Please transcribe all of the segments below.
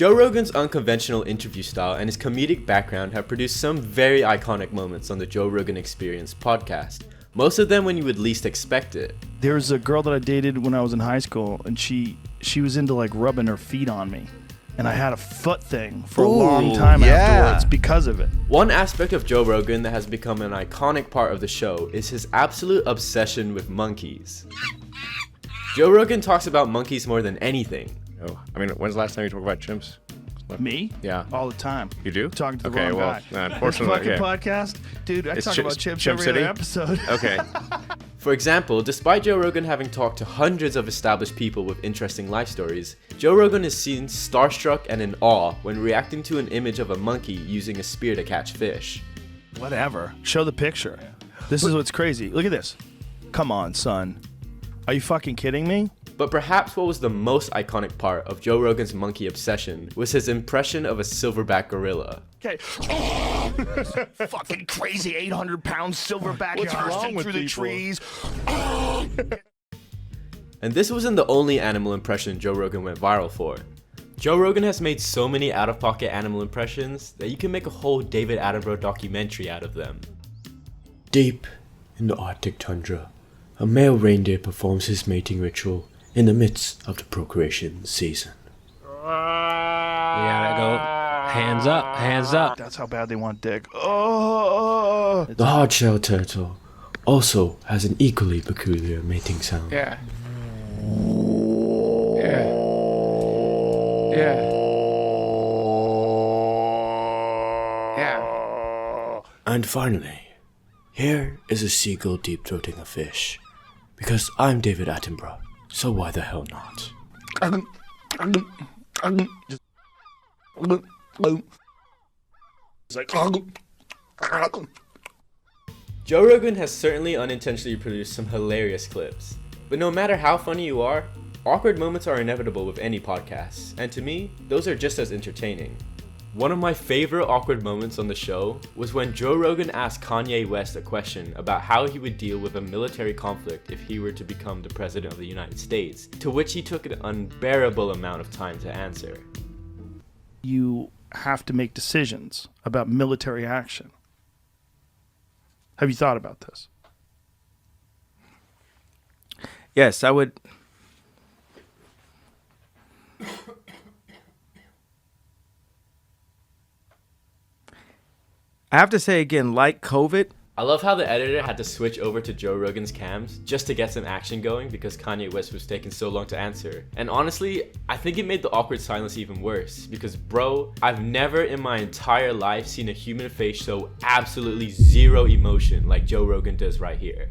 Joe Rogan's unconventional interview style and his comedic background have produced some very iconic moments on the Joe Rogan Experience podcast. Most of them when you would least expect it. There's a girl that I dated when I was in high school, and she was into like rubbing her feet on me. And I had a foot thing for a long time afterwards because of it. One aspect of Joe Rogan that has become an iconic part of the show is his absolute obsession with monkeys. Joe Rogan talks about monkeys more than anything. Oh, I mean, when's the last time you talked about chimps? Me? Yeah. All the time. You do? Talking to the wrong guy. Unfortunately, this fucking podcast, dude, I talk about chips every other episode. Okay. For example, despite Joe Rogan having talked to hundreds of established people with interesting life stories, Joe Rogan is seen starstruck and in awe when reacting to an image of a monkey using a spear to catch fish. Whatever. Show the picture. This is what's crazy. Look at this. Come on, son. Are you fucking kidding me? But perhaps what was the most iconic part of Joe Rogan's monkey obsession was his impression of a silverback gorilla. Okay. Fucking crazy 800-pound silverback bursting through the trees. And this wasn't the only animal impression Joe Rogan went viral for. Joe Rogan has made so many out-of-pocket animal impressions that you can make a whole David Attenborough documentary out of them. Deep in the Arctic tundra, a male reindeer performs his mating ritual in the midst of the procreation season. You gotta go hands up, hands up. That's how bad they want dick. Oh. The hard-shelled turtle also has an equally peculiar mating sound. Yeah. Yeah. Yeah. Yeah. And finally, here is a seagull deep-throating a fish. Because I'm David Attenborough. So why the hell not? Joe Rogan has certainly unintentionally produced some hilarious clips. But no matter how funny you are, awkward moments are inevitable with any podcast. And to me, those are just as entertaining. One of my favorite awkward moments on the show was when Joe Rogan asked Kanye West a question about how he would deal with a military conflict if he were to become the president of the United States, to which he took an unbearable amount of time to answer. You have to make decisions about military action. Have you thought about this? Yes, I would. I have to say again, like COVID. I love how the editor had to switch over to Joe Rogan's cams just to get some action going because Kanye West was taking so long to answer. And honestly, I think it made the awkward silence even worse because bro, I've never in my entire life seen a human face show absolutely zero emotion like Joe Rogan does right here.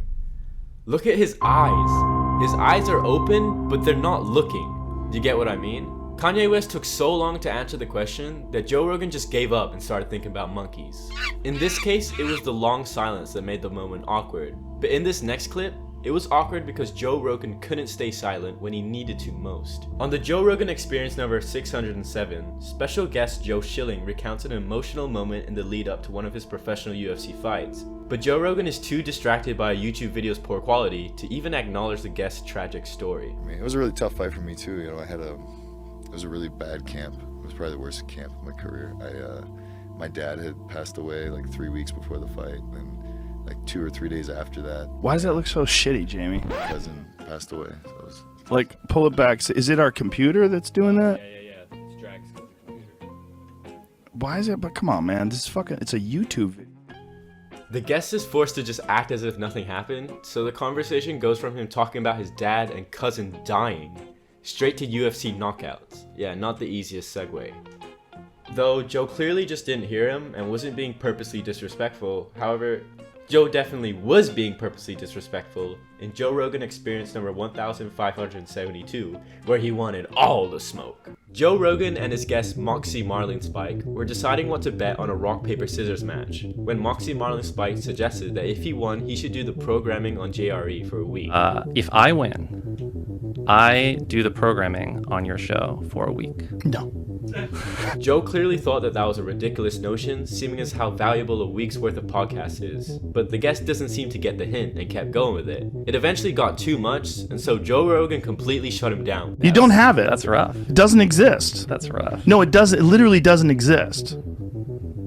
Look at his eyes. His eyes are open, but they're not looking. Do you get what I mean? Kanye West took so long to answer the question that Joe Rogan just gave up and started thinking about monkeys. In this case, it was the long silence that made the moment awkward. But in this next clip, it was awkward because Joe Rogan couldn't stay silent when he needed to most. On the Joe Rogan Experience number 607, special guest Joe Schilling recounts an emotional moment in the lead up to one of his professional UFC fights. But Joe Rogan is too distracted by a YouTube video's poor quality to even acknowledge the guest's tragic story. I mean, it was a really tough fight for me too. You know, it was a really bad camp. It was probably the worst camp of my career. My dad had passed away like 3 weeks before the fight, and like 2 or 3 days after that. Why does that look so shitty, Jamie? My cousin passed away. So it was... Like, pull it back. Is it our computer that's doing that? Yeah. It's drags because of the computer. Why is it? But come on, man. This is fucking. It's a YouTube video. The guest is forced to just act as if nothing happened, so the conversation goes from him talking about his dad and cousin dying straight to UFC knockouts. Yeah, not the easiest segue. Though Joe clearly just didn't hear him and wasn't being purposely disrespectful, however, Joe definitely was being purposely disrespectful in Joe Rogan Experience number 1572, where he wanted all the smoke. Joe Rogan and his guest Moxie Marlin Spike were deciding what to bet on a rock paper scissors match when Moxie Marlin Spike suggested that if he won, he should do the programming on JRE for a week. If I win, I do the programming on your show for a week. No. Joe clearly thought that was a ridiculous notion, seeming as how valuable a week's worth of podcast is, but the guest doesn't seem to get the hint and kept going with it. It eventually got too much, and so Joe Rogan completely shut him down. You don't have it. That's rough. It doesn't exist. That's rough. No, it doesn't. It literally doesn't exist.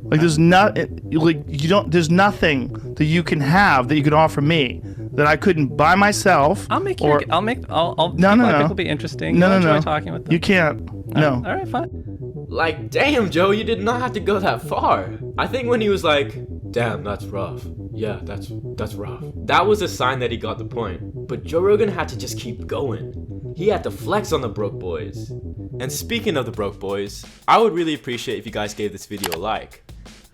Like there's there's nothing that you can have that you could offer me that I couldn't buy myself. I'll make or, you. I'll make. I'll. No, no, I no. think will be interesting. No, You'll no, enjoy no. talking with them. You can't. No. All right, fine. Like, damn, Joe, you did not have to go that far. I think when he was like, damn, that's rough. Yeah, that's rough. That was a sign that he got the point. But Joe Rogan had to just keep going. He had to flex on the broke boys. And speaking of the broke boys, I would really appreciate if you guys gave this video a like.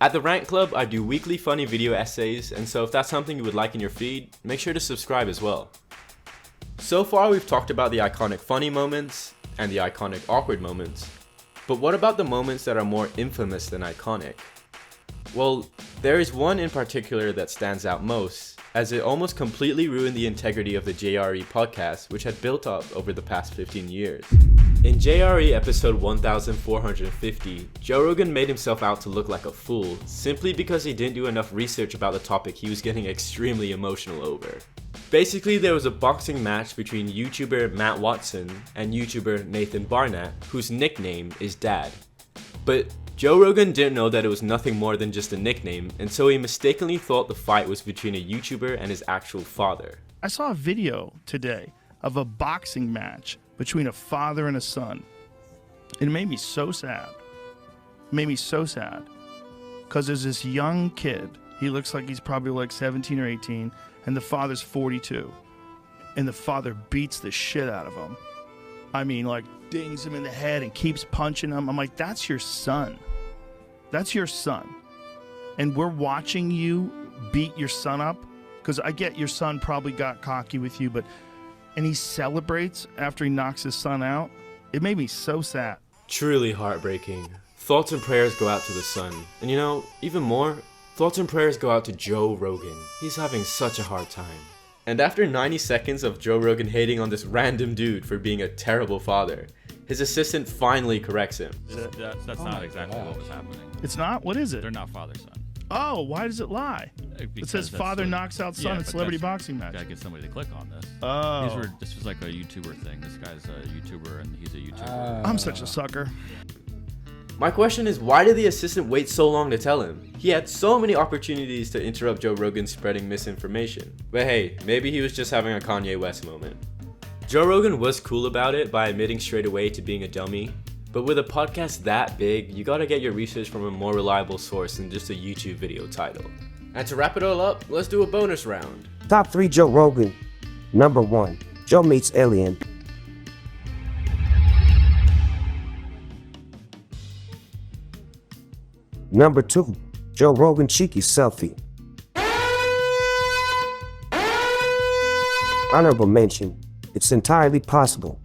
At the Rant Club, I do weekly funny video essays, and so if that's something you would like in your feed, make sure to subscribe as well. So far, we've talked about the iconic funny moments and the iconic awkward moments. But what about the moments that are more infamous than iconic? Well, there is one in particular that stands out most, as it almost completely ruined the integrity of the JRE podcast, which had built up over the past 15 years. In JRE episode 1450, Joe Rogan made himself out to look like a fool simply because he didn't do enough research about the topic he was getting extremely emotional over. Basically, there was a boxing match between YouTuber Matt Watson and YouTuber Nathan Barnett, whose nickname is Dad. But Joe Rogan didn't know that it was nothing more than just a nickname, and so he mistakenly thought the fight was between a YouTuber and his actual father. I saw a video today of a boxing match between a father and a son. It made me so sad. It made me so sad. Because there's this young kid. He looks like he's probably like 17 or 18. And the father's 42. And the father beats the shit out of him. I mean, like, dings him in the head and keeps punching him. I'm like, that's your son. That's your son. And we're watching you beat your son up. Because I get your son probably got cocky with you, but... And he celebrates after he knocks his son out. It made me so sad. Truly heartbreaking. Thoughts and prayers go out to the son. And you know, even more, thoughts and prayers go out to Joe Rogan. He's having such a hard time. And after 90 seconds of Joe Rogan hating on this random dude for being a terrible father, his assistant finally corrects him. That's not exactly what was happening. It's not? What is it? They're not father-son. Oh, why does it lie? It says father knocks out son in celebrity boxing match. Gotta get somebody to click on this. Oh. This was like a YouTuber thing. This guy's a YouTuber and he's a YouTuber. I'm such a sucker. My question is, why did the assistant wait so long to tell him? He had so many opportunities to interrupt Joe Rogan spreading misinformation. But hey, maybe he was just having a Kanye West moment. Joe Rogan was cool about it by admitting straight away to being a dummy. But with a podcast that big, you gotta get your research from a more reliable source than just a YouTube video title. And to wrap it all up, let's do a bonus round. Top 3 Joe Rogan. Number 1, Joe meets alien. Number 2, Joe Rogan cheeky selfie. Honorable mention, it's entirely possible.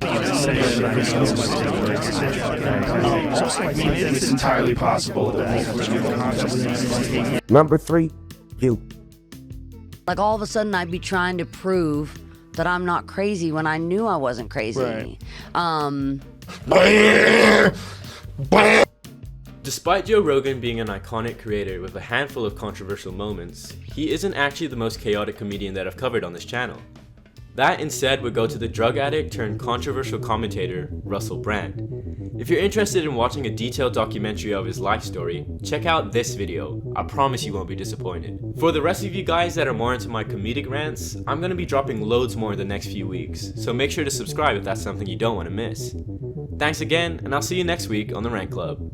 It's entirely possible that Number 3, you. Like all of a sudden I'd be trying to prove that I'm not crazy when I knew I wasn't crazy. Right. Despite Joe Rogan being an iconic creator with a handful of controversial moments, he isn't actually the most chaotic comedian that I've covered on this channel. That instead would go to the drug addict turned controversial commentator, Russell Brand. If you're interested in watching a detailed documentary of his life story, check out this video. I promise you won't be disappointed. For the rest of you guys that are more into my comedic rants, I'm gonna be dropping loads more in the next few weeks, so make sure to subscribe if that's something you don't want to miss. Thanks again, and I'll see you next week on the Rant Club.